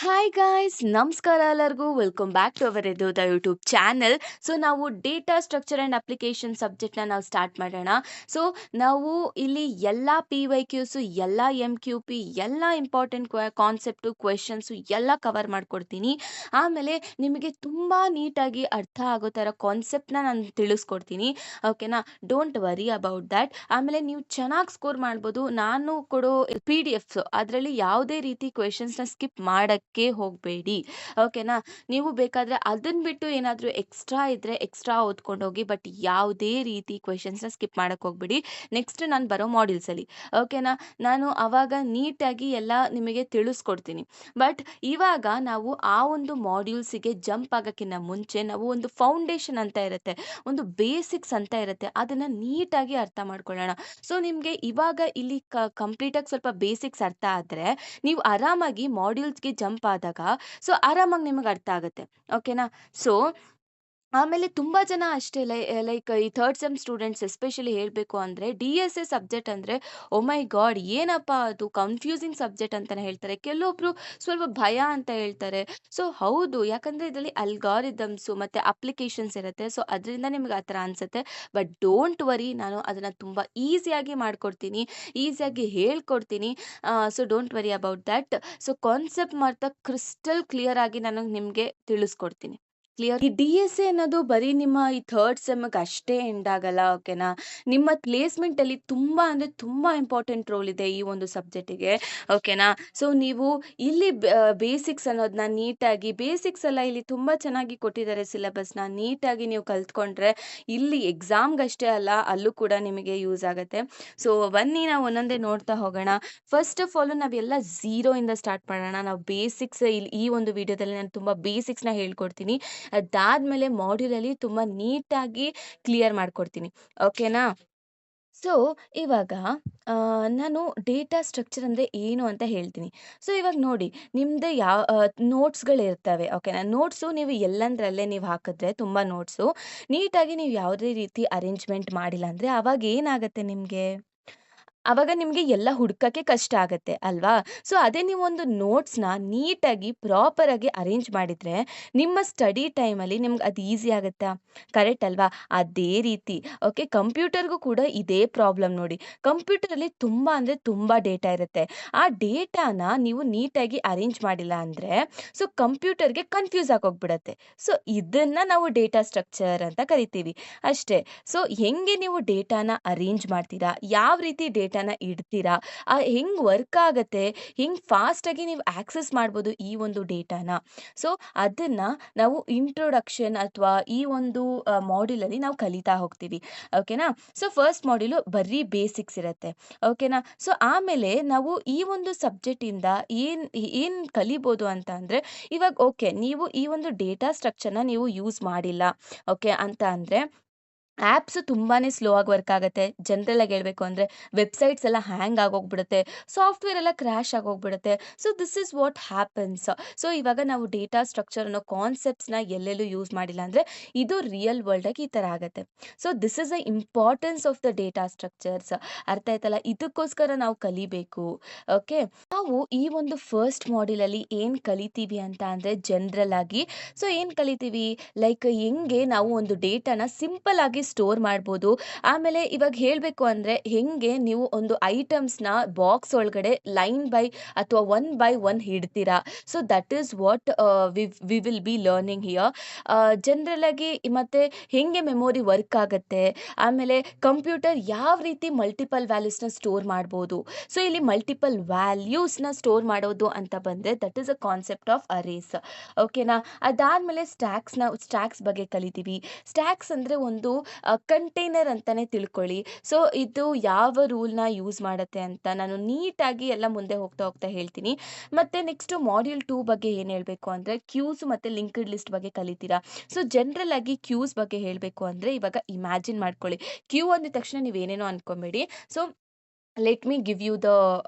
Hi guys ನಮಸ್ಕಾರ ಎಲ್ಲರಿಗೂ welcome back to our ಎದುದ ಯೂಟ್ಯೂಬ್ ಚಾನೆಲ್. ಸೊ ನಾವು ಡೇಟಾ ಸ್ಟ್ರಕ್ಚರ್ ಆ್ಯಂಡ್ ಅಪ್ಲಿಕೇಶನ್ ಸಬ್ಜೆಕ್ಟ್ನ ನಾವು ಸ್ಟಾರ್ಟ್ ಮಾಡೋಣ. ಸೊ ನಾವು ಇಲ್ಲಿ ಎಲ್ಲ PYQಸು ಎಲ್ಲ MQP ಎಲ್ಲ ಇಂಪಾರ್ಟೆಂಟ್ ಕಾನ್ಸೆಪ್ಟು ಕ್ವೆಶನ್ಸು ಎಲ್ಲ ಕವರ್ ಮಾಡ್ಕೊಡ್ತೀನಿ. ಆಮೇಲೆ ನಿಮಗೆ ತುಂಬ ನೀಟಾಗಿ ಅರ್ಥ ಆಗೋ ಥರ ಕಾನ್ಸೆಪ್ಟನ್ನ ನಾನು ತಿಳಿಸ್ಕೊಡ್ತೀನಿ. ಓಕೆನಾ, ಡೋಂಟ್ ವರಿ ಅಬೌಟ್ ದ್ಯಾಟ್. ಆಮೇಲೆ ನೀವು ಚೆನ್ನಾಗಿ ಸ್ಕೋರ್ ಮಾಡ್ಬೋದು. ನಾನು ಕೊಡೋ PDF ಅದರಲ್ಲಿ ಯಾವುದೇ ರೀತಿ ಕ್ವೆಶನ್ಸ್ನ ಸ್ಕಿಪ್ ಮಾಡೋಕ್ಕೆ ಹೋಗಬೇಡಿ. ಓಕೆನಾ, ನೀವು ಬೇಕಾದರೆ ಅದನ್ನು ಬಿಟ್ಟು ಏನಾದರೂ ಎಕ್ಸ್ಟ್ರಾ ಇದ್ದರೆ ಎಕ್ಸ್ಟ್ರಾ ಓದ್ಕೊಂಡು ಹೋಗಿ, ಬಟ್ ಯಾವುದೇ ರೀತಿ ಕ್ವೆಶನ್ಸ್ನ ಸ್ಕಿಪ್ ಮಾಡೋಕ್ಕೆ ಹೋಗಬೇಡಿ. ನೆಕ್ಸ್ಟ್ ನಾನು ಬರೋ ಮಾಡ್ಯೂಲ್ಸಲ್ಲಿ ಓಕೆನಾ, ನಾನು ಆವಾಗ ನೀಟಾಗಿ ಎಲ್ಲ ನಿಮಗೆ ತಿಳಿಸ್ಕೊಡ್ತೀನಿ. ಬಟ್ ಇವಾಗ ನಾವು ಆ ಒಂದು ಮಾಡ್ಯೂಲ್ಸಿಗೆ ಜಂಪ್ ಆಗೋಕ್ಕಿಂತ ಮುಂಚೆ ನಾವು ಒಂದು ಫೌಂಡೇಶನ್ ಅಂತ ಇರುತ್ತೆ, ಒಂದು ಬೇಸಿಕ್ಸ್ ಅಂತ ಇರುತ್ತೆ, ಅದನ್ನು ನೀಟಾಗಿ ಅರ್ಥ ಮಾಡ್ಕೊಳ್ಳೋಣ. ಸೊ ನಿಮಗೆ ಇವಾಗ ಇಲ್ಲಿ ಕಂಪ್ಲೀಟಾಗಿ ಸ್ವಲ್ಪ ಬೇಸಿಕ್ಸ್ ಅರ್ಥ ಆದರೆ ನೀವು ಆರಾಮಾಗಿ ಮಾಡ್ಯೂಲ್ಸ್ಗೆ ಜಂಪ್ ಆದಾಗ ಸೊ ಆರಾಮಾಗಿ ನಿಮಗೆ ಅರ್ಥ ಆಗುತ್ತೆ. ಓಕೆನಾ. ಸೊ ಆಮೇಲೆ ತುಂಬ ಜನ ಅಷ್ಟೇ ಲೈಕ್ ಈ ಥರ್ಡ್ ಸೆಮ್ ಸ್ಟೂಡೆಂಟ್ಸ್ ಎಸ್ಪೆಷಲಿ ಹೇಳಬೇಕು ಅಂದರೆ DSA ಸಬ್ಜೆಕ್ಟ್ ಅಂದರೆ ಓ ಮೈ ಗಾಡ್ ಏನಪ್ಪ ಅದು ಕನ್ಫ್ಯೂಸಿಂಗ್ ಸಬ್ಜೆಕ್ಟ್ ಅಂತಲೇ ಹೇಳ್ತಾರೆ. ಕೆಲವೊಬ್ರು ಸ್ವಲ್ಪ ಭಯ ಅಂತ ಹೇಳ್ತಾರೆ. ಸೊ ಹೌದು, ಯಾಕಂದರೆ ಇದರಲ್ಲಿ ಅಲ್ಗಾರಿದಮ್ಸು ಮತ್ತು ಅಪ್ಲಿಕೇಶನ್ಸ್ ಇರುತ್ತೆ. ಸೊ ಅದರಿಂದ ನಿಮ್ಗೆ ಆ ಥರ ಅನಿಸುತ್ತೆ. ಬಟ್ ಡೋಂಟ್ ವರಿ, ನಾನು ಅದನ್ನು ತುಂಬ ಈಸಿಯಾಗಿ ಮಾಡ್ಕೊಡ್ತೀನಿ, ಈಸಿಯಾಗಿ ಹೇಳ್ಕೊಡ್ತೀನಿ. So don't worry about that. So concept ಮಾತ್ರ ಕ್ರಿಸ್ಟಲ್ ಕ್ಲಿಯರ್ ಆಗಿ ನಾನು ನಿಮಗೆ ತಿಳಿಸ್ಕೊಡ್ತೀನಿ. ಕ್ಲಿಯರ್. ಈ DSA ಅನ್ನೋದು ಬರೀ ನಿಮ್ಮ ಈ ಥರ್ಡ್ ಸೆಮ್ಗೆ ಅಷ್ಟೇ ಎಂಡ್ ಆಗಲ್ಲ. ಓಕೆನಾ, ನಿಮ್ಮ ಪ್ಲೇಸ್ಮೆಂಟಲ್ಲಿ ತುಂಬ ಅಂದರೆ ತುಂಬ ಇಂಪಾರ್ಟೆಂಟ್ ರೋಲ್ ಇದೆ ಈ ಒಂದು ಸಬ್ಜೆಕ್ಟಿಗೆ. ಓಕೆನಾ. ಸೊ ನೀವು ಇಲ್ಲಿ ಬೇಸಿಕ್ಸ್ ಅನ್ನೋದನ್ನ ನೀಟಾಗಿ, ಬೇಸಿಕ್ಸ್ ಎಲ್ಲ ಇಲ್ಲಿ ತುಂಬ ಚೆನ್ನಾಗಿ ಕೊಟ್ಟಿದ್ದಾರೆ. ಸಿಲೆಬಸ್ನ ನೀಟಾಗಿ ನೀವು ಕಲ್ತ್ಕೊಂಡ್ರೆ ಇಲ್ಲಿ ಎಕ್ಸಾಮ್ಗಷ್ಟೇ ಅಲ್ಲ, ಅಲ್ಲೂ ಕೂಡ ನಿಮಗೆ ಯೂಸ್ ಆಗುತ್ತೆ. ಸೊ ಬನ್ನಿ ನಾವು ಒಂದೊಂದೇ ನೋಡ್ತಾ ಹೋಗೋಣ. ಫಸ್ಟ್ ಆಫ್ ಆಲ್ ನಾವೆಲ್ಲ ಝೀರೋಯಿಂದ ಸ್ಟಾರ್ಟ್ ಮಾಡೋಣ. ನಾವು ಬೇಸಿಕ್ಸ್ ಇಲ್ಲಿ ಈ ಒಂದು ವಿಡಿಯೋದಲ್ಲಿ ನಾನು ತುಂಬ ಬೇಸಿಕ್ಸ್ನ ಹೇಳ್ಕೊಡ್ತೀನಿ. ಅದಾದಮೇಲೆ ಮಾಡ್ಯೂಲಲ್ಲಿ ತುಂಬ ನೀಟಾಗಿ ಕ್ಲಿಯರ್ ಮಾಡ್ಕೊಡ್ತೀನಿ. ಓಕೆನಾ. ಸೊ ಇವಾಗ ನಾನು ಡೇಟಾ ಸ್ಟ್ರಕ್ಚರ್ ಅಂದರೆ ಏನು ಅಂತ ಹೇಳ್ತೀನಿ. ಸೊ ಇವಾಗ ನೋಡಿ, ನಿಮ್ಮದು ನೋಟ್ಸ್ಗಳಿರ್ತವೆ. ಓಕೆನಾ, ನೋಟ್ಸು ನೀವು ಎಲ್ಲಂದ್ರಲ್ಲೇ ನೀವು ಹಾಕಿದ್ರೆ ತುಂಬ ನೋಟ್ಸು ನೀಟಾಗಿ ನೀವು ಯಾವುದೇ ರೀತಿ ಅರೇಂಜ್ಮೆಂಟ್ ಮಾಡಿಲ್ಲ ಅಂದರೆ ಆವಾಗ ಏನಾಗುತ್ತೆ ನಿಮಗೆ, ಆವಾಗ ನಿಮಗೆ ಎಲ್ಲ ಹುಡ್ಕಕ್ಕೆ ಕಷ್ಟ ಆಗತ್ತೆ ಅಲ್ವಾ? ಸೊ ಅದೇ ನೀವು ಒಂದು ನೋಟ್ಸ್ನ ನೀಟಾಗಿ ಪ್ರಾಪರಾಗಿ ಅರೇಂಜ್ ಮಾಡಿದರೆ ನಿಮ್ಮ ಸ್ಟಡಿ ಟೈಮಲ್ಲಿ ನಿಮ್ಗೆ ಅದು ಈಸಿ ಆಗುತ್ತಾ? ಕರೆಕ್ಟ್ ಅಲ್ವಾ? ಅದೇ ರೀತಿ ಓಕೆ, ಕಂಪ್ಯೂಟರ್ಗೂ ಕೂಡ ಇದೇ ಪ್ರಾಬ್ಲಮ್ ನೋಡಿ. ಕಂಪ್ಯೂಟರಲ್ಲಿ ತುಂಬ ಅಂದರೆ ತುಂಬ ಡೇಟಾ ಇರುತ್ತೆ. ಆ ಡೇಟಾನ ನೀವು ನೀಟಾಗಿ ಅರೇಂಜ್ ಮಾಡಿಲ್ಲ ಅಂದರೆ ಸೊ ಕಂಪ್ಯೂಟರ್ಗೆ ಕನ್ಫ್ಯೂಸ್ ಆಗೋಗ್ಬಿಡತ್ತೆ. ಸೊ ಇದನ್ನು ನಾವು ಡೇಟಾ ಸ್ಟ್ರಕ್ಚರ್ ಅಂತ ಕರಿತೀವಿ ಅಷ್ಟೇ. ಸೊ ಹೆಂಗೆ ನೀವು ಡೇಟಾನ ಅರೇಂಜ್ ಮಾಡ್ತೀರಾ, ಯಾವ ರೀತಿ ಡೇಟಾನ ಇಡ್ತೀರಾ, ಹೆಂಗೆ ವರ್ಕ್ ಆಗುತ್ತೆ, ಹೆಂಗೆ ಫಾಸ್ಟಾಗಿ ನೀವು ಆಕ್ಸೆಸ್ ಮಾಡ್ಬೋದು ಈ ಒಂದು ಡೇಟಾನ. ಸೊ ಅದನ್ನು ನಾವು ಇಂಟ್ರೊಡಕ್ಷನ್ ಅಥವಾ ಈ ಒಂದು ಮಾಡ್ಯೂಲಲ್ಲಿ ನಾವು ಕಲಿತಾ ಹೋಗ್ತೀವಿ. ಓಕೆನಾ. ಸೊ ಫಸ್ಟ್ ಮಾಡ್ಯೂಲು ಬರೀ ಬೇಸಿಕ್ಸ್ ಇರುತ್ತೆ. ಓಕೆನಾ. ಸೊ ಆಮೇಲೆ ನಾವು ಈ ಒಂದು ಸಬ್ಜೆಕ್ಟಿಂದ ಏನು ಏನು ಕಲಿಬೋದು ಅಂತ ಅಂದರೆ, ಇವಾಗ ಓಕೆ ನೀವು ಈ ಒಂದು ಡೇಟಾ ಸ್ಟ್ರಕ್ಚರ್ನ ನೀವು ಯೂಸ್ ಮಾಡಿಲ್ಲ ಓಕೆ ಅಂತ ಅಂದರೆ ಆ್ಯಪ್ಸು ತುಂಬಾ ಸ್ಲೋ ಆಗಿ ವರ್ಕ್ ಆಗುತ್ತೆ. ಜನರಲಾಗಿ ಹೇಳಬೇಕು ಅಂದರೆ ವೆಬ್ಸೈಟ್ಸ್ ಎಲ್ಲ ಹ್ಯಾಂಗ್ ಆಗೋಗ್ಬಿಡುತ್ತೆ, ಸಾಫ್ಟ್ವೇರ್ ಎಲ್ಲ ಕ್ರ್ಯಾಶ್ ಆಗೋಗ್ಬಿಡುತ್ತೆ. So this is what happens. So ಇವಾಗ ನಾವು ಡೇಟಾ ಸ್ಟ್ರಕ್ಚರ್ ಅನ್ನೋ ಕಾನ್ಸೆಪ್ಟ್ಸ್ನ ಎಲ್ಲೆಲ್ಲೂ ಯೂಸ್ ಮಾಡಿಲ್ಲ ಅಂದರೆ ಇದು ರಿಯಲ್ ವರ್ಲ್ಡಾಗಿ ಈ ಥರ ಆಗುತ್ತೆ. So this is the importance of the data structures. ಅರ್ಥ ಆಯ್ತಲ್ಲ, ಇದಕ್ಕೋಸ್ಕರ ನಾವು ಕಲಿಬೇಕು. ಓಕೆ, ನಾವು ಈ ಒಂದು ಫಸ್ಟ್ ಮಾಡ್ಯೂಲಲ್ಲಿ ಏನು ಕಲಿತೀವಿ ಅಂತ ಅಂದರೆ ಜನರಲ್ ಆಗಿ ಸೊ ಏನು ಕಲಿತೀವಿ, ಲೈಕ್ ಹೆಂಗೆ ನಾವು ಒಂದು ಡೇಟಾನ ಸಿಂಪಲ್ ಆಗಿ ಸ್ಟೋರ್ ಮಾಡ್ಬೋದು. ಆಮೇಲೆ ಇವಾಗ ಹೇಳಬೇಕು ಅಂದರೆ ಹೆಂಗೆ ನೀವು ಒಂದು ಐಟಮ್ಸ್ನ ಬಾಕ್ಸ್ ಒಳಗಡೆ ಲೈನ್ ಬೈ ಅಥವಾ ಒನ್ ಬೈ ಒನ್ ಇಡ್ತೀರಾ. So that is what we will be learning here. ಜನರಲಾಗಿ ಮತ್ತು ಹೆಂಗೆ ಮೆಮೊರಿ ವರ್ಕ್ ಆಗುತ್ತೆ, ಆಮೇಲೆ ಕಂಪ್ಯೂಟರ್ ಯಾವ ರೀತಿ ಮಲ್ಟಿಪಲ್ ವ್ಯಾಲ್ಯೂಸ್ನ ಸ್ಟೋರ್ ಮಾಡ್ಬೋದು. ಸೊ ಇಲ್ಲಿ ಮಲ್ಟಿಪಲ್ ವ್ಯಾಲ್ಯೂಸ್ನ ಸ್ಟೋರ್ ಮಾಡೋದು ಅಂತ ಬಂದರೆ that is a concept of arrays. ಓಕೆನಾ. ಅದಾದಮೇಲೆ ಸ್ಟ್ಯಾಕ್ಸ್ ಬಗ್ಗೆ ಕಲಿತೀವಿ. ಸ್ಟ್ಯಾಕ್ಸ್ ಅಂದರೆ ಒಂದು ಕಂಟೈನರ್ ಅಂತಲೇ ತಿಳ್ಕೊಳ್ಳಿ. ಸೊ ಇದು ಯಾವ ರೂಲ್ನ ಯೂಸ್ ಮಾಡುತ್ತೆ ಅಂತ ನಾನು ನೀಟಾಗಿ ಎಲ್ಲ ಮುಂದೆ ಹೋಗ್ತಾ ಹೋಗ್ತಾ ಹೇಳ್ತೀನಿ. ಮತ್ತು ನೆಕ್ಸ್ಟು ಮಾಡ್ಯೂಲ್ 2 ಬಗ್ಗೆ ಏನು ಹೇಳಬೇಕು ಅಂದರೆ ಕ್ಯೂಸ್ ಮತ್ತು ಲಿಂಕ್ಡ್ ಲಿಸ್ಟ್ ಬಗ್ಗೆ ಕಲಿತೀರಾ. ಸೊ ಜನರಲ್ ಆಗಿ ಕ್ಯೂಸ್ ಬಗ್ಗೆ ಹೇಳಬೇಕು ಅಂದರೆ ಇವಾಗ ಇಮ್ಯಾಜಿನ್ ಮಾಡ್ಕೊಳ್ಳಿ, ಕ್ಯೂ ಅಂದಿದ ತಕ್ಷಣ ನೀವೇನೇನೋ ಅಂದ್ಕೊಬೇಡಿ. So let me give you the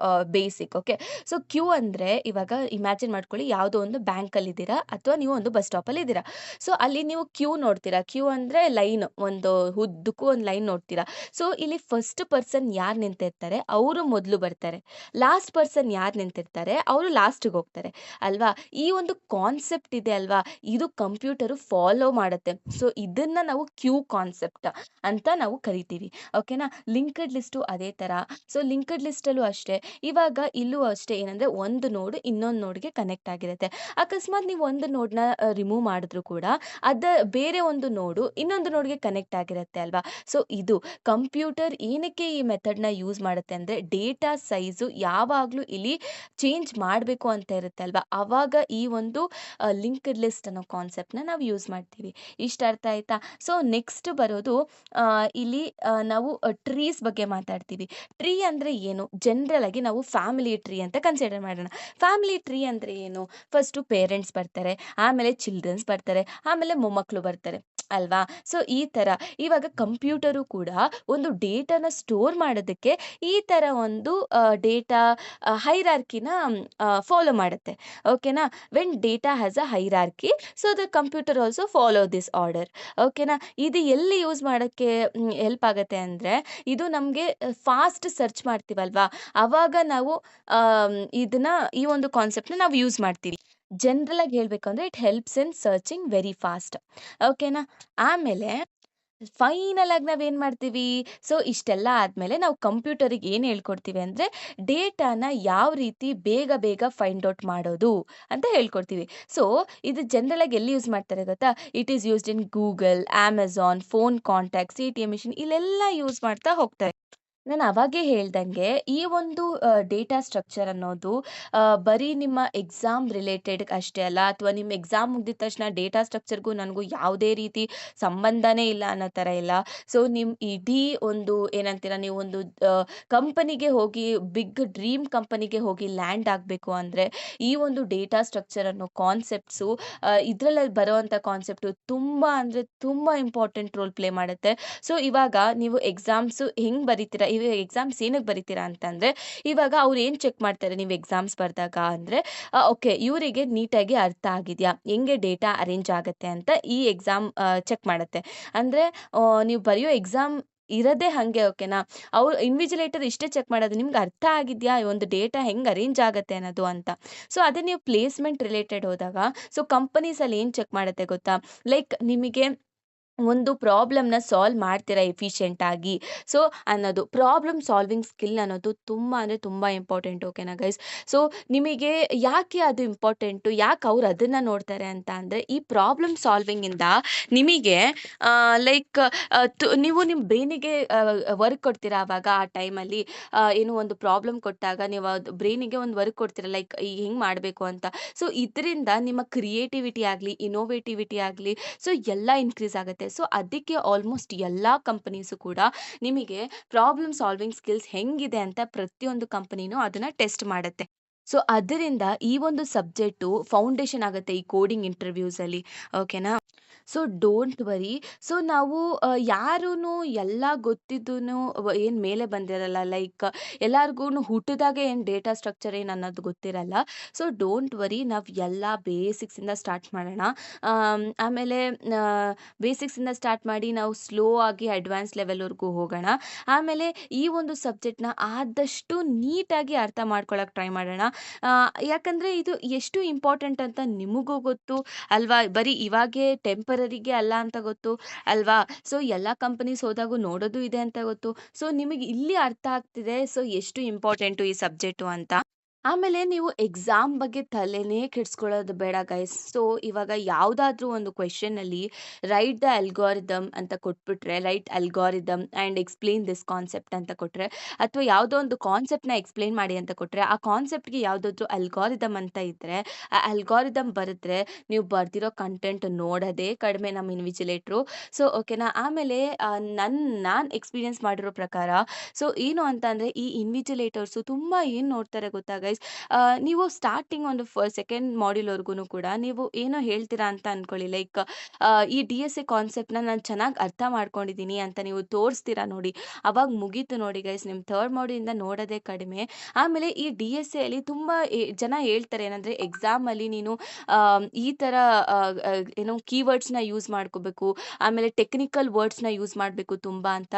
basic. Okay. So queue ಅಂದರೆ ಇವಾಗ ಇಮ್ಯಾಜಿನ್ ಮಾಡ್ಕೊಳ್ಳಿ, ಯಾವುದೋ ಒಂದು ಬ್ಯಾಂಕಲ್ಲಿದ್ದೀರಾ ಅಥವಾ ನೀವು ಒಂದು ಬಸ್ ಸ್ಟಾಪಲ್ಲಿದ್ದೀರಾ. ಸೊ ಅಲ್ಲಿ ನೀವು ಕ್ಯೂ ನೋಡ್ತೀರಾ. ಕ್ಯೂ ಅಂದರೆ ಲೈನ್, ಒಂದು ಉದ್ದಕ್ಕೂ ಒಂದು ಲೈನ್ ನೋಡ್ತೀರಾ. ಸೊ ಇಲ್ಲಿ ಫಸ್ಟ್ ಪರ್ಸನ್ ಯಾರು ನಿಂತಿರ್ತಾರೆ ಅವರು ಮೊದಲು ಬರ್ತಾರೆ, ಲಾಸ್ಟ್ ಪರ್ಸನ್ ಯಾರು ನಿಂತಿರ್ತಾರೆ ಅವರು ಲಾಸ್ಟಿಗೆ ಹೋಗ್ತಾರೆ ಅಲ್ವಾ. ಈ ಒಂದು ಕಾನ್ಸೆಪ್ಟ್ ಇದೆ ಅಲ್ವಾ, ಇದು ಕಂಪ್ಯೂಟರು ಫಾಲೋ ಮಾಡುತ್ತೆ. ಸೊ ಇದನ್ನು ನಾವು ಕ್ಯೂ ಕಾನ್ಸೆಪ್ಟ್ ಅಂತ ನಾವು ಕರಿತೀವಿ. ಓಕೆನಾ. ಲಿಂಕ್ಡ್ ಲಿಸ್ಟು ಅದೇ ಥರ. ಸೊ ಲಿಂಕ್ಡ್ ಲಿಸ್ಟಲ್ಲೂ ಅಷ್ಟೇ. ಇವಾಗ ಇಲ್ಲೂ ಅಷ್ಟೇ, ಏನಂದರೆ ಒಂದು ನೋಡು ಇನ್ನೊಂದು ನೋಡ್ಗೆ ಕನೆಕ್ಟ್ ಆಗಿರುತ್ತೆ. ಅಕಸ್ಮಾತ್ ನೀವು ಒಂದು ನೋಡ್ನ ರಿಮೂವ್ ಮಾಡಿದ್ರು ಕೂಡ ಅದ ಬೇರೆ ಒಂದು ನೋಡು ಇನ್ನೊಂದು ನೋಡ್ಗೆ ಕನೆಕ್ಟ್ ಆಗಿರುತ್ತೆ ಅಲ್ವಾ. ಸೊ ಇದು ಕಂಪ್ಯೂಟರ್ ಏನಕ್ಕೆ ಈ ಮೆಥಡ್ನ ಯೂಸ್ ಮಾಡುತ್ತೆ ಅಂದರೆ, ಡೇಟಾ ಸೈಜು ಯಾವಾಗಲೂ ಇಲ್ಲಿ ಚೇಂಜ್ ಮಾಡಬೇಕು ಅಂತ ಇರುತ್ತೆ ಅಲ್ವಾ, ಆವಾಗ ಈ ಒಂದು ಲಿಂಕ್ಡ್ ಲಿಸ್ಟ್ ಅನ್ನೋ ಕಾನ್ಸೆಪ್ಟ್ನ ನಾವು ಯೂಸ್ ಮಾಡ್ತೀವಿ. ಇಷ್ಟು ಅರ್ಥ ಆಯ್ತಾ. ಸೊ ನೆಕ್ಸ್ಟ್ ಬರೋದು ಇಲ್ಲಿ ನಾವು ಟ್ರೀಸ್ ಬಗ್ಗೆ ಮಾತಾಡ್ತೀವಿ. ಟ್ರೀ ಅಂದರೆ ಏನು? ಜನರಲ್ ಆಗಿ ನಾವು ಫ್ಯಾಮಿಲಿ ಟ್ರೀ ಅಂತ ಕನ್ಸಿಡರ್ ಮಾಡೋಣ. ಫ್ಯಾಮಿಲಿ ಟ್ರೀ ಅಂದರೆ ಏನು? ಫಸ್ಟು ಪೇರೆಂಟ್ಸ್ ಬರ್ತಾರೆ, ಆಮೇಲೆ ಚಿಲ್ಡ್ರನ್ಸ್ ಬರ್ತಾರೆ, ಆಮೇಲೆ ಮೊಮ್ಮಕ್ಕಳು ಬರ್ತಾರೆ ಅಲ್ವಾ. ಸೊ ಈ ಥರ ಇವಾಗ ಕಂಪ್ಯೂಟರು ಕೂಡ ಒಂದು ಡೇಟಾನ ಸ್ಟೋರ್ ಮಾಡೋದಕ್ಕೆ ಈ ಥರ ಒಂದು ಡೇಟಾ ಹೈರಾರ್ಕಿನ ಫಾಲೋ ಮಾಡುತ್ತೆ. ಓಕೆನಾ. When data has a hierarchy, so the computer also follow this order. ಓಕೆನಾ. ಇದು ಎಲ್ಲಿ ಯೂಸ್ ಮಾಡೋಕ್ಕೆ ಹೆಲ್ಪ್ ಆಗುತ್ತೆ ಅಂದರೆ, ಇದು ನಮಗೆ ಫಾಸ್ಟ್ ಸರ್ಚ್ ಮಾಡ್ತೀವಲ್ವಾ, ಆವಾಗ ನಾವು ಇದನ್ನ ಈ ಒಂದು ಕಾನ್ಸೆಪ್ಟ್ನ ನಾವು ಯೂಸ್ ಮಾಡ್ತೀವಿ. ಜನರಲ್ ಆಗಿ ಹೇಳಬೇಕು ಅಂದರೆ it helps in searching very fast. ಓಕೆನಾ. ಆಮೇಲೆ ಫೈನಲ್ ಆಗಿ ನಾವೇನು ಮಾಡ್ತೀವಿ, ಸೊ ಇಷ್ಟೆಲ್ಲ ಆದಮೇಲೆ ನಾವು ಕಂಪ್ಯೂಟರಿಗೆ ಏನು ಹೇಳ್ಕೊಡ್ತೀವಿ ಅಂದರೆ, ಡೇಟಾನ ಯಾವ ರೀತಿ ಬೇಗ ಬೇಗ ಫೈಂಡ್ ಔಟ್ ಮಾಡೋದು ಅಂತ ಹೇಳ್ಕೊಡ್ತೀವಿ. ಸೊ ಇದು ಜನರಲ್ ಆಗಿ ಎಲ್ಲಿ ಯೂಸ್ ಮಾಡ್ತಾರೆ ಗೊತ್ತಾ? It is used in Google, Amazon, phone contacts, ATM machine, ಇಲ್ಲೆಲ್ಲ ಯೂಸ್ ಮಾಡ್ತಾ ಹೋಗ್ತಾರೆ. ನಾನು ಅವಾಗೇ ಹೇಳ್ದಂಗೆ ಈ ಒಂದು ಡೇಟಾ ಸ್ಟ್ರಕ್ಚರ್ ಅನ್ನೋದು ಬರೀ ನಿಮ್ಮ ಎಕ್ಸಾಮ್ ರಿಲೇಟೆಡ್ ಅಷ್ಟೇ ಅಲ್ಲ, ಅಥವಾ ನಿಮ್ಮ ಎಕ್ಸಾಮ್ ಮುಗ್ದಿದ ತಕ್ಷಣ ಡೇಟಾ ಸ್ಟ್ರಕ್ಚರ್ಗೂ ನನಗೂ ಯಾವುದೇ ರೀತಿ ಸಂಬಂಧನೇ ಇಲ್ಲ ಅನ್ನೋ ಥರ ಇಲ್ಲ. ಸೊ ನಿಮ್ಮ ಇಡೀ ಒಂದು ಏನಂತೀರ, ನೀವು ಒಂದು ಕಂಪನಿಗೆ ಹೋಗಿ, ಬಿಗ್ ಡ್ರೀಮ್ ಕಂಪನಿಗೆ ಹೋಗಿ ಲ್ಯಾಂಡ್ ಆಗಬೇಕು ಅಂದರೆ, ಈ ಒಂದು ಡೇಟಾ ಸ್ಟ್ರಕ್ಚರ್ ಅನ್ನೋ ಕಾನ್ಸೆಪ್ಟ್ಸು, ಇದರಲ್ಲಿ ಬರೋವಂಥ ಕಾನ್ಸೆಪ್ಟು ತುಂಬ ಅಂದರೆ ತುಂಬ ಇಂಪಾರ್ಟೆಂಟ್ ರೋಲ್ ಪ್ಲೇ ಮಾಡುತ್ತೆ. ಸೊ ಇವಾಗ ನೀವು ಎಕ್ಸಾಮ್ಸು ಹೆಂಗೆ ಬರೀತೀರಾ, ಇವಾಗ ಎಕ್ಸಾಮ್ಸ್ ಏನಕ್ಕೆ ಬರೀತೀರಾ ಅಂತಂದರೆ, ಇವಾಗ ಅವ್ರು ಏನು ಚೆಕ್ ಮಾಡ್ತಾರೆ ನೀವು ಎಕ್ಸಾಮ್ಸ್ ಬರೆದಾಗ ಅಂದರೆ, ಓಕೆ ಇವರಿಗೆ ನೀಟಾಗಿ ಅರ್ಥ ಆಗಿದೆಯಾ, ಹೆಂಗೆ ಡೇಟಾ ಅರೇಂಜ್ ಆಗುತ್ತೆ ಅಂತ ಈ ಎಕ್ಸಾಮ್ ಚೆಕ್ ಮಾಡುತ್ತೆ. ಅಂದರೆ ನೀವು ಬರೆಯೋ ಎಕ್ಸಾಮ್ ಇರೋದೇ ಹಾಗೆ. ಓಕೆನಾ. ಅವ್ರು ಇನ್ವಿಜಿಲೇಟರ್ ಇಷ್ಟೇ ಚೆಕ್ ಮಾಡೋದು, ನಿಮ್ಗೆ ಅರ್ಥ ಆಗಿದೆಯಾ ಈ ಒಂದು ಡೇಟಾ ಹೆಂಗೆ ಅರೇಂಜ್ ಆಗುತ್ತೆ ಅನ್ನೋದು ಅಂತ. ಸೊ ಅದೇ ನೀವು ಪ್ಲೇಸ್ಮೆಂಟ್ ರಿಲೇಟೆಡ್ ಹೋದಾಗ, ಸೊ ಕಂಪನೀಸಲ್ಲಿ ಏನು ಚೆಕ್ ಮಾಡುತ್ತೆ ಗೊತ್ತಾ, ಲೈಕ್ ನಿಮಗೆ ಒಂದು ಪ್ರಾಬ್ಲಮ್ನ ಸಾಲ್ವ್ ಮಾಡ್ತೀರಾ ಎಫಿಷಿಯೆಂಟಾಗಿ, ಸೊ ಅನ್ನೋದು ಪ್ರಾಬ್ಲಮ್ ಸಾಲ್ವಿಂಗ್ ಸ್ಕಿಲ್ ಅನ್ನೋದು ತುಂಬ ಅಂದರೆ ತುಂಬ ಇಂಪಾರ್ಟೆಂಟ್. ಓಕೆನಾ ಗೈಸ್. ಸೊ ನಿಮಗೆ ಯಾಕೆ ಅದು ಇಂಪಾರ್ಟೆಂಟು, ಯಾಕೆ ಅವ್ರು ಅದನ್ನು ನೋಡ್ತಾರೆ ಅಂತ ಅಂದರೆ, ಈ ಪ್ರಾಬ್ಲಮ್ ಸಾಲ್ವಿಂಗಿಂದ ನಿಮಗೆ ಲೈಕ್ ನೀವು ನಿಮ್ಮ ಬ್ರೈನಿಗೆ ವರ್ಕ್ ಕೊಡ್ತೀರಾ. ಆವಾಗ ಆ ಟೈಮಲ್ಲಿ ಏನೋ ಒಂದು ಪ್ರಾಬ್ಲಮ್ ಕೊಟ್ಟಾಗ ನೀವು ಅದು ಬ್ರೈನಿಗೆ ಒಂದು ವರ್ಕ್ ಕೊಡ್ತೀರಾ, ಲೈಕ್ ಈಗ ಹೆಂಗೆ ಮಾಡಬೇಕು ಅಂತ. ಸೊ ಇದರಿಂದ ನಿಮ್ಮ ಕ್ರಿಯೇಟಿವಿಟಿ ಆಗಲಿ, ಇನೋವೇಟಿವಿಟಿ ಆಗಲಿ, ಸೊ ಎಲ್ಲ ಇನ್ಕ್ರೀಸ್ ಆಗುತ್ತೆ. ಸೊ ಅದಕ್ಕೆ ಆಲ್ಮೋಸ್ಟ್ ಎಲ್ಲ ಕಂಪನೀಸು ಕೂಡ ನಿಮಗೆ ಪ್ರಾಬ್ಲಮ್ ಸಾಲ್ವಿಂಗ್ ಸ್ಕಿಲ್ಸ್ ಹೆಂಗಿದೆ ಅಂತ ಪ್ರತಿಯೊಂದು ಕಂಪನಿನೂ ಅದನ್ನು ಟೆಸ್ಟ್ ಮಾಡುತ್ತೆ. ಸೊ ಅದರಿಂದ ಈ ಒಂದು ಸಬ್ಜೆಕ್ಟು ಫೌಂಡೇಶನ್ ಆಗುತ್ತೆ ಈ ಕೋಡಿಂಗ್ ಇಂಟರ್ವ್ಯೂಸಲ್ಲಿ. ಓಕೆನಾ. So don't worry. ಸೊ ನಾವು ಯಾರೂ ಎಲ್ಲ ಗೊತ್ತಿದ್ದೂ ಏನು ಮೇಲೆ ಬಂದಿರಲ್ಲ, ಲೈಕ್ ಎಲ್ಲರಿಗೂ ಹುಟ್ಟಿದಾಗೆ ಏನು ಡೇಟಾ ಸ್ಟ್ರಕ್ಚರ್ ಏನು ಅನ್ನೋದು ಗೊತ್ತಿರಲ್ಲ. ಸೊ ಡೋಂಟ್ ವರಿ, ನಾವು ಎಲ್ಲ ಬೇಸಿಕ್ಸಿಂದ ಸ್ಟಾರ್ಟ್ ಮಾಡೋಣ. ಆಮೇಲೆ ಬೇಸಿಕ್ಸಿಂದ ಸ್ಟಾರ್ಟ್ ಮಾಡಿ ನಾವು ಸ್ಲೋ ಆಗಿ ಅಡ್ವಾನ್ಸ್ ಲೆವೆಲ್ವರೆಗೂ ಹೋಗೋಣ. ಆಮೇಲೆ ಈ ಒಂದು ಸಬ್ಜೆಕ್ಟ್ನ ಆದಷ್ಟು ನೀಟಾಗಿ ಅರ್ಥ ಮಾಡ್ಕೊಳ್ಳೋಕೆ ಟ್ರೈ ಮಾಡೋಣ. ಯಾಕಂದರೆ ಇದು ಎಷ್ಟು ಇಂಪಾರ್ಟೆಂಟ್ ಅಂತ ನಿಮಗೂ ಗೊತ್ತು ಅಲ್ವಾ, ಬರೀ ಇವಾಗೇ ಟೆಂಪರರಿಗೆ ಅಲ್ಲ ಅಂತ ಗೊತ್ತು ಅಲ್ವಾ. ಸೊ ಎಲ್ಲ ಕಂಪನೀಸ್ ಹೋದಾಗೂ ನೋಡೋದು ಇದೆ ಅಂತ ಗೊತ್ತು. ಸೊ ನಿಮಗೆ ಇಲ್ಲಿ ಅರ್ಥ ಆಗ್ತಿದೆ ಸೊ ಎಷ್ಟು ಇಂಪಾರ್ಟೆಂಟು ಈ ಸಬ್ಜೆಕ್ಟು ಅಂತ. ಆಮೇಲೆ ನೀವು ಎಕ್ಸಾಮ್ ಬಗ್ಗೆ ತಲೆನೇ ಕೆಡಿಸ್ಕೊಳ್ಳೋದು ಬೇಡ ಗೈಸ್. ಸೊ ಇವಾಗ ಯಾವುದಾದ್ರೂ ಒಂದು ಕ್ವೆಶನಲ್ಲಿ ರೈಟ್ ದ ಅಲ್ಗಾರಿದಮ್ ಅಂತ ಕೊಟ್ಬಿಟ್ರೆ, right algorithm and explain this concept ಅಂತ ಕೊಟ್ಟರೆ, ಅಥವಾ ಯಾವುದೋ ಒಂದು ಕಾನ್ಸೆಪ್ಟ್ನ ಎಕ್ಸ್ಪ್ಲೇನ್ ಮಾಡಿ ಅಂತ ಕೊಟ್ಟರೆ, ಆ ಕಾನ್ಸೆಪ್ಟ್ಗೆ ಯಾವುದಾದ್ರೂ ಅಲ್ಗಾರಿದಮ್ ಅಂತ ಇದ್ದರೆ, ಆ ಅಲ್ಗಾರಿದಮ್ ಬರೆದ್ರೆ ನೀವು ಬರ್ದಿರೋ ಕಂಟೆಂಟ್ ನೋಡೋದೇ ಕಡಿಮೆ ನಮ್ಮ ಇನ್ವಿಜಿಲೇಟ್ರು. ಸೊ ಓಕೆನಾ. ಆಮೇಲೆ ನಾನು ಎಕ್ಸ್ಪೀರಿಯನ್ಸ್ ಮಾಡಿರೋ ಪ್ರಕಾರ, ಸೊ ಏನು ಅಂತ ಅಂದರೆ, ಈ ಇನ್ವಿಜಿಲೇಟರ್ಸು ತುಂಬ ಏನು ನೋಡ್ತಾರೆ ಗೊತ್ತಾ ಗೈಸ್, ಗೈಸ್, ನೀವು ಸ್ಟಾರ್ಟಿಂಗ್ ಒಂದು ಸೆಕೆಂಡ್ ಮಾಡ್ಯೂಲ್ವರೆಗೂ ಕೂಡ ನೀವು ಏನೋ ಹೇಳ್ತೀರಾ ಅಂತ ಅನ್ಕೊಳ್ಳಿ. ಲೈಕ್ ಈ DSA ಕಾನ್ಸೆಪ್ಟ್ನ ನಾನು ಚೆನ್ನಾಗಿ ಅರ್ಥ ಮಾಡ್ಕೊಂಡಿದ್ದೀನಿ ಅಂತ ನೀವು ತೋರಿಸ್ತೀರಾ ನೋಡಿ, ಅವಾಗ ಮುಗೀತು ನೋಡಿ ಗೈಸ್, ನಿಮ್ಮ ಥರ್ಡ್ ಮಾಡ್ಯೂಲಿಂದ ನೋಡೋದೇ ಕಡಿಮೆ. ಆಮೇಲೆ ಈ DSA ಅಲ್ಲಿ ತುಂಬ ಜನ ಹೇಳ್ತಾರೆ ಏನಂದರೆ, ಎಕ್ಸಾಮಲ್ಲಿ ನೀನು ಈ ಥರ ಏನೋ ಕೀವರ್ಡ್ಸ್ನ ಯೂಸ್ ಮಾಡ್ಕೋಬೇಕು, ಆಮೇಲೆ ಟೆಕ್ನಿಕಲ್ ವರ್ಡ್ಸ್ನ ಯೂಸ್ ಮಾಡಬೇಕು ತುಂಬ ಅಂತ.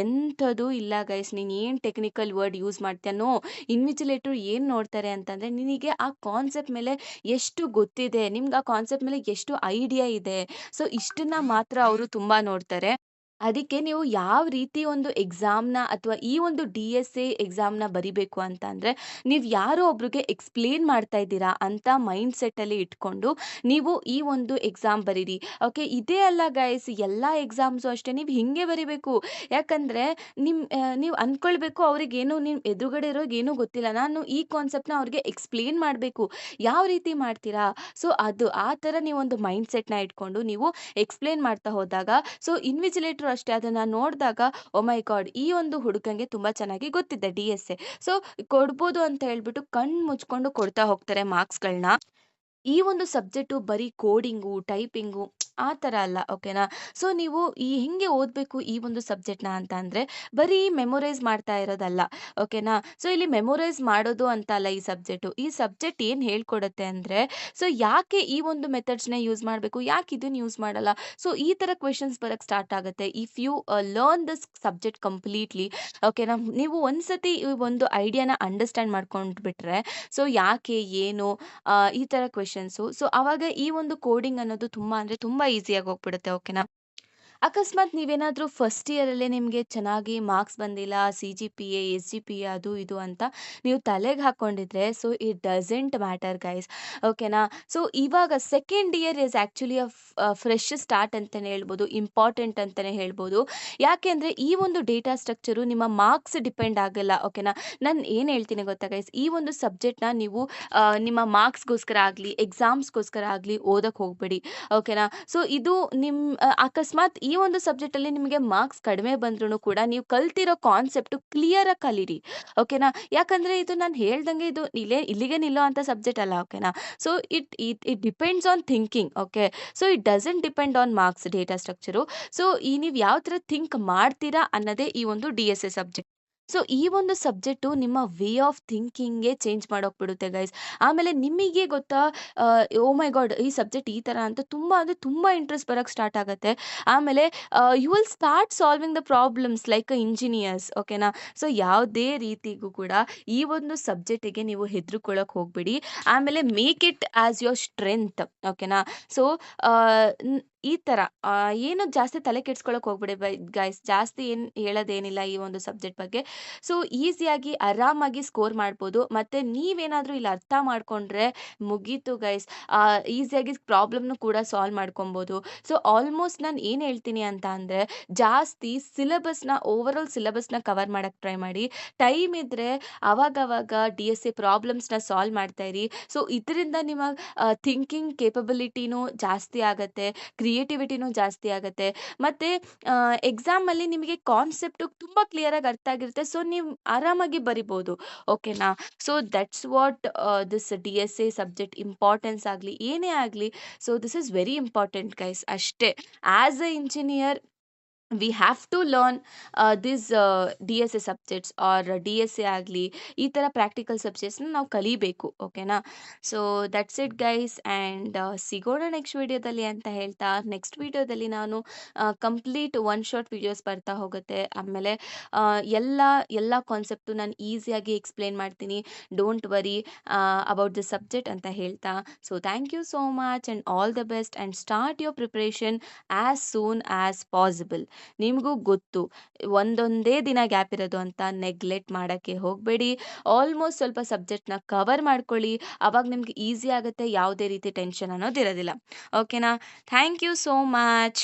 ಎಂಥದ್ದು ಇಲ್ಲ ಗೈಸ್, ನೀನು ಏನು ಟೆಕ್ನಿಕಲ್ ವರ್ಡ್ ಯೂಸ್ ಮಾಡ್ತೀಯನೋ, ಇನ್ವಿಜಿಲೇಟರ್ ಏನು ನೋಡ್ತಾರೆ ಅಂತಂದರೆ, ನಿನಗೆ ಆ ಕಾನ್ಸೆಪ್ಟ್ ಮೇಲೆ ಎಷ್ಟು ಗೊತ್ತಿದೆ, ನಿಮ್ಗೆ ಆ ಕಾನ್ಸೆಪ್ಟ್ ಮೇಲೆ ಎಷ್ಟು ಐಡಿಯಾ ಇದೆ. ಸೊ ಇಷ್ಟನ್ನ ಮಾತ್ರ ಅವರು ತುಂಬ ನೋಡ್ತಾರೆ. ಅದಕ್ಕೆ ನೀವು ಯಾವ ರೀತಿ ಒಂದು ಎಕ್ಸಾಮ್ನ ಅಥವಾ ಈ ಒಂದು DSA ಎಕ್ಸಾಮ್ನ ಬರಿಬೇಕು ಅಂತ ಅಂದರೆ, ನೀವು ಯಾರೋ ಒಬ್ರಿಗೆ ಎಕ್ಸ್ಪ್ಲೇನ್ ಮಾಡ್ತಾ ಇದ್ದೀರಾ ಅಂತ ಮೈಂಡ್ ಸೆಟ್ಟಲ್ಲಿ ಇಟ್ಕೊಂಡು ನೀವು ಈ ಒಂದು ಎಕ್ಸಾಮ್ ಬರೀರಿ. ಓಕೆ, ಇದೇ ಅಲ್ಲ ಗೈಸ್, ಎಲ್ಲ ಎಕ್ಸಾಮ್ಸು ಅಷ್ಟೇ ನೀವು ಹಿಂಗೆ ಬರಿಬೇಕು. ಯಾಕಂದರೆ ನೀವು ಅಂದ್ಕೊಳ್ಬೇಕು ಅವ್ರಿಗೇನು, ನಿಮ್ಮ ಎದುರುಗಡೆ ಇರೋರ್ಗೇನೂ ಗೊತ್ತಿಲ್ಲ, ನಾನು ಈ ಕಾನ್ಸೆಪ್ಟ್ನ ಅವ್ರಿಗೆ ಎಕ್ಸ್ಪ್ಲೇನ್ ಮಾಡಬೇಕು. ಯಾವ ರೀತಿ ಮಾಡ್ತೀರಾ? ಸೊ ಅದು ಆ ಥರ ನೀವೊಂದು ಮೈಂಡ್ ಸೆಟ್ನ ಇಟ್ಕೊಂಡು ನೀವು ಎಕ್ಸ್ಪ್ಲೇನ್ ಮಾಡ್ತಾ ಹೋದಾಗ, ಸೊ ಇನ್ವಿಜಿಲೇಟರ್ ಅಷ್ಟೇ ಅದನ್ನ ನೋಡಿದಾಗ, ಓ ಮೈ ಗಾಡ್, ಈ ಒಂದು ಹುಡುಗಂಗೆ ತುಂಬಾ ಚೆನ್ನಾಗಿ ಗೊತ್ತಿದೆ DSA, ಸೊ ಕೊಡ್ಬೋದು ಅಂತ ಹೇಳ್ಬಿಟ್ಟು ಕಣ್ಣು ಮುಚ್ಕೊಂಡು ಕೊಡ್ತಾ ಹೋಗ್ತಾರೆ ಮಾರ್ಕ್ಸ್ಗಳನ್ನ. ಈ ಒಂದು ಸಬ್ಜೆಕ್ಟು ಬರೀ ಕೋಡಿಂಗು, ಟೈಪಿಂಗು ಆ ಥರ ಅಲ್ಲ, ಓಕೆನಾ? ಸೊ ನೀವು ಹೆಂಗೆ ಓದಬೇಕು ಈ ಒಂದು ಸಬ್ಜೆಕ್ಟ್ನ ಅಂತ ಅಂದರೆ, ಬರೀ ಮೆಮೊರೈಸ್ ಮಾಡ್ತಾ ಇರೋದಲ್ಲ, ಓಕೆನಾ? ಸೊ ಇಲ್ಲಿ ಮೆಮೊರೈಸ್ ಮಾಡೋದು ಅಂತ ಅಲ್ಲ ಈ ಸಬ್ಜೆಕ್ಟು. ಈ ಸಬ್ಜೆಕ್ಟ್ ಏನು ಹೇಳ್ಕೊಡುತ್ತೆ ಅಂದರೆ, ಸೊ ಯಾಕೆ ಈ ಒಂದು ಮೆಥಡ್ಸ್‌ನ ಯೂಸ್ ಮಾಡಬೇಕು, ಯಾಕೆ ಇದನ್ನ ಯೂಸ್ ಮಾಡಲ್ಲ? ಸೊ ಈ ಥರ ಕ್ವೆಶನ್ಸ್ ಬರಕ್ಕೆ ಸ್ಟಾರ್ಟ್ ಆಗುತ್ತೆ. If you learn this subject completely, ಓಕೆನಾ? ನೀವು ಒಂದ್ಸತಿ ಈ ಒಂದು ಐಡಿಯಾನ ಅಂಡರ್‌ಸ್ಟ್ಯಾಂಡ್ ಮಾಡ್ಕೊಂಡು ಬಿಟ್ರೆ, ಸೊ ಯಾಕೆ, ಏನು, ಈ ಥರ ಕ್ವೆಶನ್ಸು. ಸೊ ಆವಾಗ ಈ ಒಂದು ಕೋಡಿಂಗ್ ಅನ್ನೋದು ತುಂಬ ಅಂದರೆ ತುಂಬ ಈಸಿಯಾಗಿ ಹೋಗ್ಬಿಡುತ್ತೆ, ಓಕೆನಾ? ಅಕಸ್ಮಾತ್ ನೀವೇನಾದರೂ ಫಸ್ಟ್ ಇಯರಲ್ಲೇ ನಿಮಗೆ ಚೆನ್ನಾಗಿ ಮಾರ್ಕ್ಸ್ ಬಂದಿಲ್ಲ, CGPA, SGPA ಅದು ಇದು ಅಂತ ನೀವು ತಲೆಗೆ ಹಾಕ್ಕೊಂಡಿದ್ರೆ, so it doesn't matter guys, ಓಕೆನಾ? ಸೊ ಇವಾಗ second year is actually fresh start ಅಂತಲೇ ಹೇಳ್ಬೋದು, ಇಂಪಾರ್ಟೆಂಟ್ ಅಂತಲೇ ಹೇಳ್ಬೋದು. ಯಾಕೆಂದರೆ ಈ ಒಂದು ಡೇಟಾ ಸ್ಟ್ರಕ್ಚರು ನಿಮ್ಮ ಮಾರ್ಕ್ಸ್ ಡಿಪೆಂಡ್ ಆಗಲ್ಲ, ಓಕೆನಾ? ನಾನು ಏನು ಹೇಳ್ತೀನಿ ಗೊತ್ತಾ ಗೈಸ್, ಈ ಒಂದು ಸಬ್ಜೆಕ್ಟ್ನ ನೀವು ನಿಮ್ಮ ಮಾರ್ಕ್ಸ್ಗೋಸ್ಕರ ಆಗಲಿ, ಎಕ್ಸಾಮ್ಸ್ಗೋಸ್ಕರ ಆಗಲಿ ಓದಕ್ಕೆ ಹೋಗಬೇಡಿ, ಓಕೆನಾ? ಸೊ ಇದು ಅಕಸ್ಮಾತ್ ಈ ಒಂದು ಸಬ್ಜೆಕ್ಟಲ್ಲಿ ನಿಮಗೆ ಮಾರ್ಕ್ಸ್ ಕಡಿಮೆ ಬಂದ್ರೂ ಕೂಡ ನೀವು ಕಲ್ತಿರೋ ಕಾನ್ಸೆಪ್ಟು ಕ್ಲಿಯರಾಗಿ ಕಲೀರಿ, ಓಕೆನಾ? ಯಾಕಂದರೆ ಇದು ನಾನು ಹೇಳ್ದಂಗೆ ಇದು ಇಲ್ಲಿಗೆ ನಿಲ್ಲೋ ಅಂಥ ಸಬ್ಜೆಕ್ಟ್ ಅಲ್ಲ, ಓಕೆನಾ? So it depends on thinking, okay? So it doesn't depend on marks data structure. So ನೀವು ಯಾವ ಥರ ಥಿಂಕ್ ಮಾಡ್ತೀರಾ ಅನ್ನೋದೇ ಈ ಒಂದು DSA ಸಬ್ಜೆಕ್ಟ್. ಸೊ ಈ ಒಂದು ಸಬ್ಜೆಕ್ಟು ನಿಮ್ಮ ವೇ ಆಫ್ ಥಿಂಕಿಂಗೇ ಚೇಂಜ್ ಮಾಡೋಗ್ಬಿಡುತ್ತೆ ಗೈಸ್. ಆಮೇಲೆ ನಿಮಗೆ ಗೊತ್ತಾ, ಓ ಮೈ ಗಾಡ್, ಈ ಸಬ್ಜೆಕ್ಟ್ ಈ ಥರ ಅಂತ ತುಂಬ ಅಂದರೆ ತುಂಬ ಇಂಟ್ರೆಸ್ಟ್ ಬರೋಕ್ಕೆ ಸ್ಟಾರ್ಟ್ ಆಗುತ್ತೆ. ಆಮೇಲೆ you will start solving the problems like engineers, ಓಕೆನಾ? ಸೊ ಯಾವುದೇ ರೀತಿಗೂ ಕೂಡ ಈ ಒಂದು ಸಬ್ಜೆಕ್ಟಿಗೆ ನೀವು ಹೆದರ್ಕೊಳ್ಳೋಕೆ ಹೋಗ್ಬೇಡಿ. ಆಮೇಲೆ make it as your strength, ಓಕೆನಾ? ಸೊ ಈ ಥರ ಏನು ಜಾಸ್ತಿ ತಲೆ ಕೆಡ್ಸ್ಕೊಳಕ್ಕೆ ಹೋಗ್ಬೇಡಿ ಗೈಸ್, ಜಾಸ್ತಿ ಏನು ಹೇಳೋದೇನಿಲ್ಲ ಈ ಒಂದು ಸಬ್ಜೆಕ್ಟ್ ಬಗ್ಗೆ. ಸೊ ಈಸಿಯಾಗಿ ಆರಾಮಾಗಿ ಸ್ಕೋರ್ ಮಾಡ್ಬೋದು. ಮತ್ತು ನೀವೇನಾದರೂ ಇಲ್ಲಿ ಅರ್ಥ ಮಾಡ್ಕೊಂಡ್ರೆ ಮುಗೀತು ಗೈಸ್, ಈಸಿಯಾಗಿ ಪ್ರಾಬ್ಲಮ್ನು ಕೂಡ ಸಾಲ್ವ್ ಮಾಡ್ಕೊಬೋದು. ಸೊ ಆಲ್ಮೋಸ್ಟ್ ನಾನು ಏನು ಹೇಳ್ತೀನಿ ಅಂತ ಅಂದರೆ, ಜಾಸ್ತಿ ಓವರಾಲ್ ಸಿಲೆಬಸ್ನ ಕವರ್ ಮಾಡೋಕ್ಕೆ ಟ್ರೈ ಮಾಡಿ. ಟೈಮ್ ಇದ್ದರೆ ಅವಾಗವಾಗ DSA ಪ್ರಾಬ್ಲಮ್ಸ್ನ ಸಾಲ್ವ್ ಮಾಡ್ತಾ ಇರಿ. ಸೊ ಇದರಿಂದ ನಿಮ್ಮ ಥಿಂಕಿಂಗ್ ಕೇಪಬಿಲಿಟಿನೂ ಜಾಸ್ತಿ ಆಗುತ್ತೆ, ಕ್ರಿಯೇಟಿವಿಟಿನೂ ಜಾಸ್ತಿ ಆಗುತ್ತೆ. ಮತ್ತು ಎಕ್ಸಾಮಲ್ಲಿ ನಿಮಗೆ ಕಾನ್ಸೆಪ್ಟು ತುಂಬ ಕ್ಲಿಯರಾಗಿ ಅರ್ಥ ಆಗಿರುತ್ತೆ. ಸೊ ನೀವು ಆರಾಮಾಗಿ ಬರಿಬೋದು, ಓಕೆನಾ? So that's what this DSA subject importance ಆಗಲಿ ಏನೇ ಆಗಲಿ, so this is very important guys, ಅಷ್ಟೇ. As a engineer we have to learn this DSA subjects or DSA ಆಗಲಿ, ಈ ಥರ ಪ್ರಾಕ್ಟಿಕಲ್ ಸಬ್ಜೆಕ್ಟ್ಸ್ನ ನಾವು ಕಲಿಬೇಕು, ಓಕೆನಾ? So that's it guys, and ಸಿಗೋಣ ನೆಕ್ಸ್ಟ್ ವಿಡಿಯೋದಲ್ಲಿ ಅಂತ ಹೇಳ್ತಾ, ನೆಕ್ಸ್ಟ್ ವಿಡಿಯೋದಲ್ಲಿ ನಾನು ಕಂಪ್ಲೀಟ್ ಒನ್ ಶಾಟ್ ವಿಡಿಯೋಸ್ ಬರ್ತಾ ಹೋಗುತ್ತೆ. ಆಮೇಲೆ ಎಲ್ಲ ಕಾನ್ಸೆಪ್ಟು ನಾನು ಈಸಿಯಾಗಿ ಎಕ್ಸ್ಪ್ಲೇನ್ ಮಾಡ್ತೀನಿ. Don't worry about the subject ಅಂತ ಹೇಳ್ತಾ, so thank you so much and all the best, and start your preparation as soon as possible. ನಿಮಗೂ ಗೊತ್ತು ಒಂದೊಂದೇ ದಿನ ಗ್ಯಾಪ್ ಇರೋದು ಅಂತ, ನೆಗ್ಲೆಕ್ಟ್ ಮಾಡೋಕ್ಕೆ ಹೋಗಬೇಡಿ. ಆಲ್ಮೋಸ್ಟ್ ಸ್ವಲ್ಪ ಸಬ್ಜೆಕ್ಟ್ನ ಕವರ್ ಮಾಡ್ಕೊಳ್ಳಿ, ಅವಾಗ ನಿಮ್ಗೆ ಈಸಿ ಆಗುತ್ತೆ, ಯಾವುದೇ ರೀತಿ ಟೆನ್ಷನ್ ಅನ್ನೋದಿರೋದಿಲ್ಲ, ಓಕೆನಾ? Thank you so much.